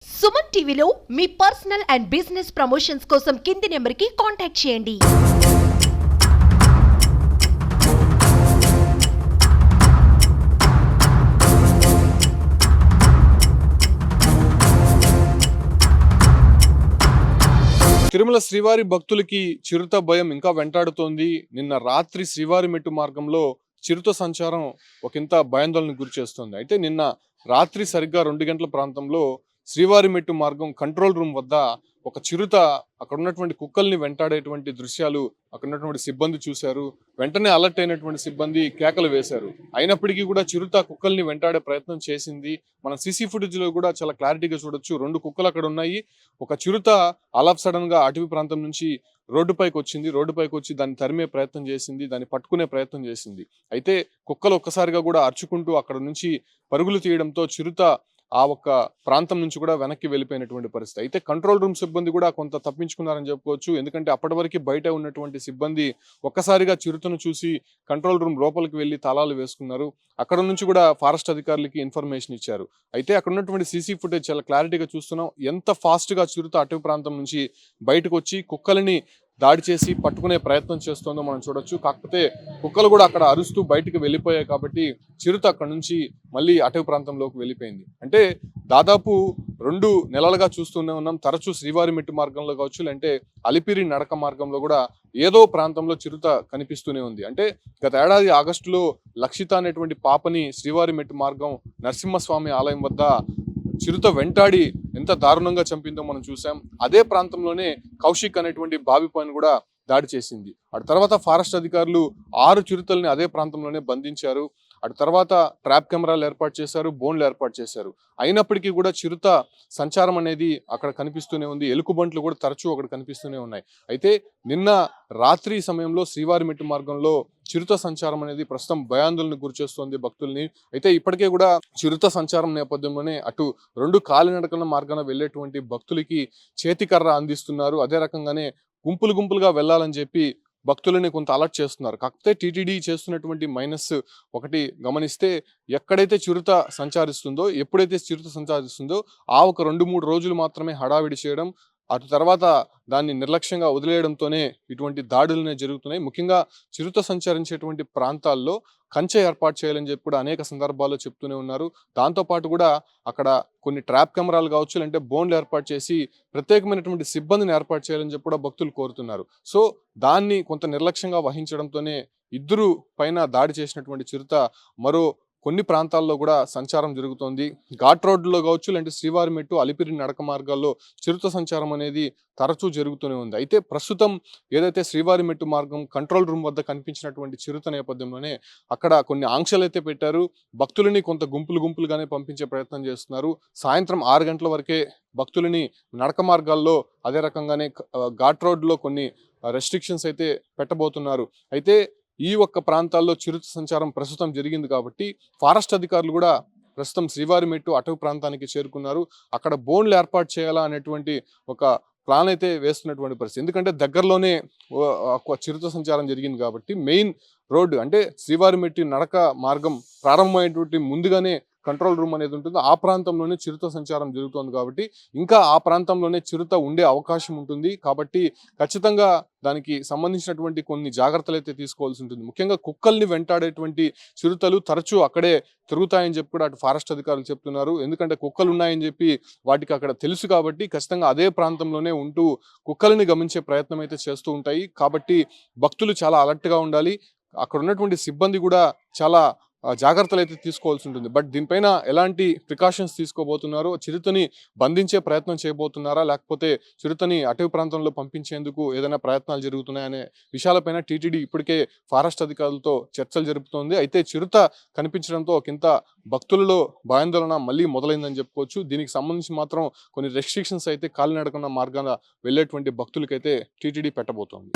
సుమన్ టీవీలో మీ personal and business promotions కోసం కింది నెంబర్కి కాంటాక్ట్ చేయండి. తిరుమల శ్రీవారి భక్తులకి చిరుత భయం ఇంకా వెంటాడుతోంది. నిన్న రాత్రి శ్రీవారి మెట్టు మార్గంలో చిరుత సంచారం ఒకంత భయాందోళనకు గురి చేస్తోంది. అయితే నిన్న రాత్రి సరిగ్గా 2 గంటల ప్రాంతంలో శ్రీవారి మెట్టు మార్గం కంట్రోల్ రూమ్ వద్ద ఒక చిరుత అక్కడ ఉన్నటువంటి కుక్కల్ని వెంటాడేటువంటి దృశ్యాలు అక్కడ ఉన్నటువంటి సిబ్బంది చూశారు. వెంటనే అలర్ట్ అయినటువంటి సిబ్బంది కేకలు వేశారు. అయినప్పటికీ కూడా చిరుత కుక్కల్ని వెంటాడే ప్రయత్నం చేసింది. మన సీసీ ఫుటేజ్ లో కూడా చాలా క్లారిటీగా చూడొచ్చు. 2 కుక్కలు అక్కడ ఉన్నాయి. ఒక చిరుత ఆల్ ఆఫ్ సడన్ గా అటవీ ప్రాంతం నుంచి రోడ్డుపైకి వచ్చింది. రోడ్డుపైకి వచ్చి దాన్ని తరిమే ప్రయత్నం చేసింది. దాన్ని పట్టుకునే ప్రయత్నం చేసింది. అయితే కుక్కలు ఒక్కసారిగా కూడా అరుచుకుంటూ అక్కడ నుంచి పరుగులు తీయడంతో చిరుత ఆ ఒక్క ప్రాంతం నుంచి కూడా వెనక్కి వెళ్ళిపోయినటువంటి పరిస్థితి. అయితే కంట్రోల్ రూమ్ సిబ్బంది కూడా కొంత తప్పించుకున్నారని చెప్పుకోవచ్చు. ఎందుకంటే అప్పటి వరకు బయట ఉన్నటువంటి సిబ్బంది ఒక్కసారిగా చిరుతను చూసి కంట్రోల్ రూమ్ లోపలికి వెళ్ళి తాళాలు వేసుకున్నారు. అక్కడ నుంచి కూడా ఫారెస్ట్ అధికారులకి ఇన్ఫర్మేషన్ ఇచ్చారు. అయితే అక్కడ ఉన్నటువంటి సీసీ ఫుటేజ్ చాలా క్లారిటీగా చూస్తున్నాం. ఎంత ఫాస్ట్ గా చిరుత అటవీ ప్రాంతం నుంచి బయటకు వచ్చి కుక్కలని దాడి చేసి పట్టుకునే ప్రయత్నం చేస్తుందో మనం చూడొచ్చు. కాకపోతే కుక్కలు కూడా అక్కడ అరుస్తూ బయటకు వెళ్ళిపోయాయి కాబట్టి చిరుత అక్కడ నుంచి మళ్ళీ అటవీ ప్రాంతంలోకి వెళ్ళిపోయింది. అంటే దాదాపు 2 నెలలుగా చూస్తూనే ఉన్నాం. తరచూ శ్రీవారి మెట్టు మార్గంలో కావచ్చు, లేదంటే అలిపిరి నడక మార్గంలో కూడా ఏదో ప్రాంతంలో చిరుత కనిపిస్తూనే ఉంది. అంటే గత ఏడాది ఆగస్టులో లక్షిత అనేటువంటి పాపని శ్రీవారి మెట్టు మార్గం నరసింహస్వామి ఆలయం వద్ద చిరుత వెంటాడి ఎంత దారుణంగా చంపిందో మనం చూసాం. అదే ప్రాంతంలోనే కౌశిక్ అనేటువంటి బావి పైన కూడా దాడి చేసింది. అటు తర్వాత ఫారెస్ట్ అధికారులు 6 చిరుతల్ని అదే ప్రాంతంలోనే బంధించారు. అటు తర్వాత ట్రాప్ కెమెరాలు ఏర్పాటు చేశారు, బోన్లు ఏర్పాటు చేశారు. అయినప్పటికీ కూడా చిరుత సంచారం అనేది అక్కడ కనిపిస్తూనే ఉంది. ఎలుకబంట్లు కూడా తరచూ అక్కడ కనిపిస్తూనే ఉన్నాయి. అయితే నిన్న రాత్రి సమయంలో శ్రీవారి మెట్టు మార్గంలో చిరుత సంచారం అనేది ప్రస్తుతం భయాందోళనకు గురిచేస్తోంది భక్తుల్ని. అయితే ఇప్పటికే కూడా చిరుత సంచారం నేపథ్యంలోనే అటు 2 కాలినడకల మార్గాన వెళ్లేటువంటి భక్తులకి చేతికర్ర అందిస్తున్నారు. అదే రకంగానే గుంపులుగా వెళ్లాలని చెప్పి భక్తులని కొంత అలర్ట్ చేస్తున్నారు. కాకపోతే టీటీడీ చేస్తున్నటువంటి మైనస్ ఒకటి గమనిస్తే, ఎక్కడైతే చిరుత సంచారిస్తుందో, ఎప్పుడైతే చిరుత సంచారిస్తుందో ఆ ఒక 2-3 రోజులు మాత్రమే హడావిడి చేయడం, అటు తర్వాత దాన్ని నిర్లక్ష్యంగా వదిలేయడంతోనే ఇటువంటి దాడులనే జరుగుతున్నాయి. ముఖ్యంగా చిరుత సంచరించేటువంటి ప్రాంతాల్లో కంచె ఏర్పాటు చేయాలని చెప్పి కూడా అనేక సందర్భాల్లో చెప్తూనే ఉన్నారు. దాంతోపాటు కూడా అక్కడ కొన్ని ట్రాప్ కెమెరాలు కావచ్చు, లేదంటే బోన్లు ఏర్పాటు చేసి ప్రత్యేకమైనటువంటి సిబ్బందిని ఏర్పాటు చేయాలని చెప్పి కూడా భక్తులు కోరుతున్నారు. సో దాన్ని కొంత నిర్లక్ష్యంగా వహించడంతోనే ఇద్దరు పైన దాడి చేసినటువంటి చిరుత మరో కొన్ని ప్రాంతాల్లో కూడా సంచారం జరుగుతోంది. ఘాట్ రోడ్లో కావచ్చు, లేదంటే శ్రీవారి మెట్టు, అలిపిరి నడక మార్గాల్లో చిరుత సంచారం అనేది తరచూ జరుగుతూనే ఉంది. అయితే ప్రస్తుతం ఏదైతే శ్రీవారి మెట్టు మార్గం కంట్రోల్ రూమ్ వద్ద కనిపించినటువంటి చిరుత నేపథ్యంలోనే అక్కడ కొన్ని ఆంక్షలు అయితే పెట్టారు. భక్తులని కొంత గుంపులుగానే పంపించే ప్రయత్నం చేస్తున్నారు. సాయంత్రం 6 గంటల వరకే భక్తులని నడక మార్గాల్లో, అదే రకంగానే ఘాట్ రోడ్లో కొన్ని రెస్ట్రిక్షన్స్ అయితే పెట్టబోతున్నారు. అయితే ఈ ఒక్క ప్రాంతాల్లో చిరుత సంచారం ప్రస్తుతం జరిగింది కాబట్టి ఫారెస్ట్ అధికారులు కూడా ప్రస్తుతం శ్రీవారి మెట్టు అటవీ ప్రాంతానికి చేరుకున్నారు. అక్కడ బోన్లు ఏర్పాటు చేయాలా అనేటువంటి ఒక ప్లాన్ అయితే వేస్తున్నటువంటి పరిస్థితి. ఎందుకంటే దగ్గరలోనే చిరుత సంచారం జరిగింది కాబట్టి మెయిన్ రోడ్డు అంటే శ్రీవారి మెట్టు నడక మార్గం ప్రారంభమైనటువంటి ముందుగానే కంట్రోల్ రూమ్ అనేది ఉంటుంది. ఆ ప్రాంతంలోనే చిరుత సంచారం జరుగుతుంది కాబట్టి ఇంకా ఆ ప్రాంతంలోనే చిరుత ఉండే అవకాశం ఉంటుంది. కాబట్టి ఖచ్చితంగా దానికి సంబంధించినటువంటి కొన్ని జాగ్రత్తలు అయితే తీసుకోవాల్సి ఉంటుంది. ముఖ్యంగా కుక్కల్ని వెంటాడేటువంటి చిరుతలు తరచూ అక్కడే తిరుగుతాయని చెప్పి కూడా అటు ఫారెస్ట్ అధికారులు చెప్తున్నారు. ఎందుకంటే కుక్కలు ఉన్నాయని చెప్పి వాటికి అక్కడ తెలుసు కాబట్టి ఖచ్చితంగా అదే ప్రాంతంలోనే ఉంటూ కుక్కలని గమనించే ప్రయత్నం అయితే చేస్తూ ఉంటాయి. కాబట్టి భక్తులు చాలా అలర్ట్గా ఉండాలి. అక్కడ ఉన్నటువంటి సిబ్బంది కూడా చాలా జాగ్రత్తలు అయితే తీసుకోవాల్సి ఉంటుంది. బట్ దీనిపైన ఎలాంటి ప్రికాషన్స్ తీసుకోబోతున్నారు? చిరుతని బంధించే ప్రయత్నం చేయబోతున్నారా, లేకపోతే చిరుతని అటవీ ప్రాంతంలో పంపించేందుకు ఏదైనా ప్రయత్నాలు జరుగుతున్నాయనే విషయాలపైన టీటీడీ ఇప్పటికే ఫారెస్ట్ అధికారులతో చర్చలు జరుపుతోంది. అయితే చిరుత కనిపించడంతో ఒకంత భక్తులలో భయాందోళన మళ్ళీ మొదలైందని చెప్పుకోవచ్చు. దీనికి సంబంధించి మాత్రం కొన్ని రెస్ట్రిక్షన్స్ అయితే కాలినడకన మార్గాన వెళ్ళేటువంటి భక్తులకైతే టీటీడీ పెట్టబోతోంది.